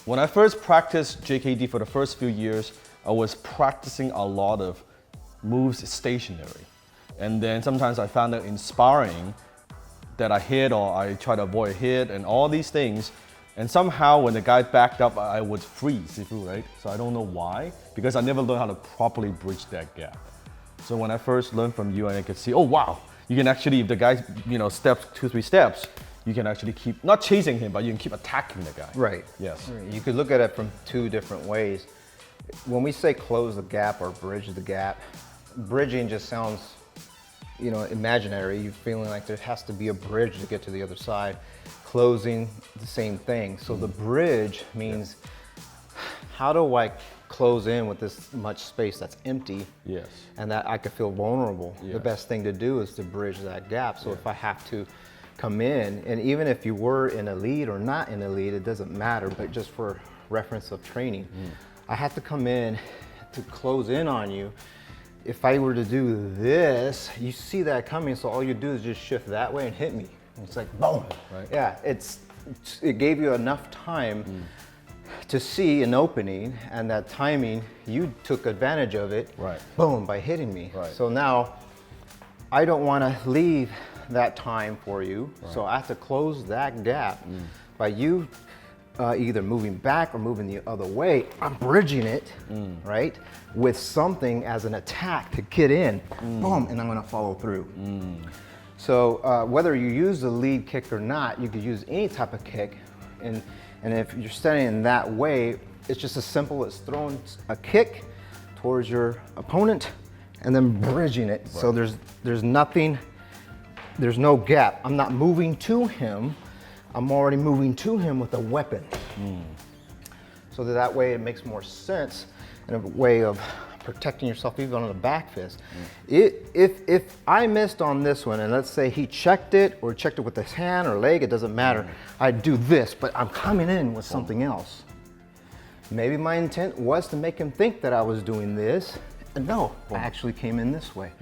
When I first practiced JKD for the first few years, I was practicing a lot of moves stationary. And then sometimes I found it inspiring that I hit or I try to avoid a hit and all these things. And somehow when the guy backed up, I would freeze, Sifu, right? So I don't know why, because I never learned how to properly bridge that gap. So when I first learned from you, I could see, oh wow, you can actually, if the guy, steps 2-3 steps, you can actually keep, not chasing him, but you can keep attacking the guy. Right. Yes. You could look at it from two different ways. When we say close the gap or bridge the gap, bridging just sounds, imaginary. You're feeling like there has to be a bridge to get to the other side. Closing, the same thing. So the bridge means, how do I close in with this much space that's empty? Yes. And that I could feel vulnerable. Yes. The best thing to do is to bridge that gap. So if I have to come in, and even if you were in a lead or not in a lead, it doesn't matter, but just for reference of training, I had to come in to close in on you. If I were to do this, you see that coming, so all you do is just shift that way and hit me. It's like boom. Right. Yeah, it gave you enough time to see an opening, and that timing, you took advantage of it. Right. Boom, by hitting me. Right. So now I don't want to leave that time for you, so I have to close that gap by you either moving back or moving the other way. I'm bridging it, right, with something as an attack to get in, boom, and I'm gonna follow through. So whether you use the lead kick or not, you could use any type of kick, and if you're standing in that way, it's just as simple as throwing a kick towards your opponent and then bridging it. Right. So there's nothing, there's no gap. I'm not moving to him, I'm already moving to him with a weapon. So that way it makes more sense in a way of protecting yourself even on the back fist. If I missed on this one, and let's say he checked it or checked it with his hand or leg, it doesn't matter. I'd do this, but I'm coming in with something else. Maybe my intent was to make him think that I was doing this, and no, I actually came in this way.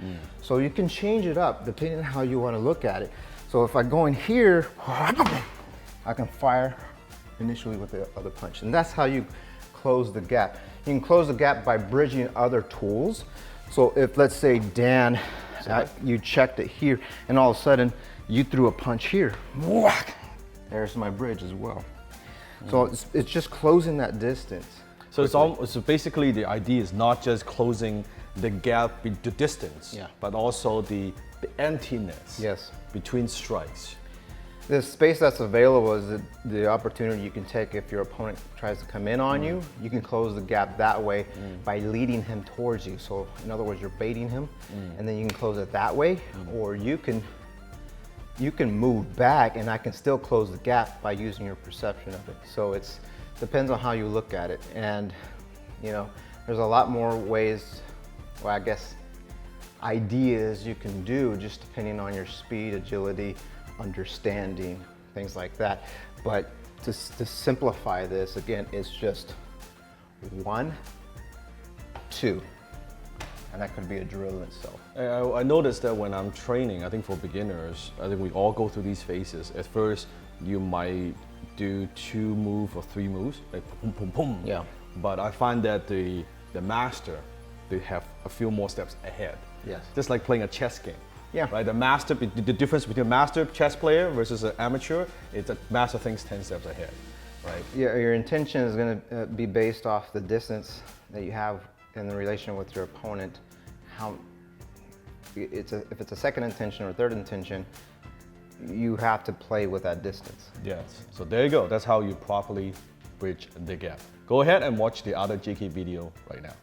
So you can change it up depending on how you want to look at it. So if I go in here, I can fire initially with the other punch. And that's how you close the gap. You can close the gap by bridging other tools. So if, let's say, Dan, you checked it here, and all of a sudden you threw a punch here, there's my bridge as well. So it's just closing that distance. So so basically the idea is not just closing the gap, the distance, but also the emptiness between strikes. The space that's available is the opportunity you can take if your opponent tries to come in on you. You can close the gap that way by leading him towards you. So in other words, you're baiting him, and then you can close it that way, or you can move back, and I can still close the gap by using your perception of it. So it depends on how you look at it, and there's a lot more ways, well, I guess ideas you can do just depending on your speed, agility, understanding, things like that. But to simplify this, again, it's just 1, 2, and that could be a drill in itself. I noticed that when I'm training, I think for beginners, I think we all go through these phases. At first, you might do 2 moves or 3 moves, like boom, boom, boom. Yeah. But I find that the master, they have a few more steps ahead. Yes. Just like playing a chess game. Yeah. Right. The difference between a master chess player versus an amateur is that master thinks 10 steps ahead. Right. Yeah. Your intention is going to be based off the distance that you have in the relation with your opponent. If it's a second intention or third intention, you have to play with that distance. Yes. So there you go. That's how you properly bridge the gap. Go ahead and watch the other JK video right now.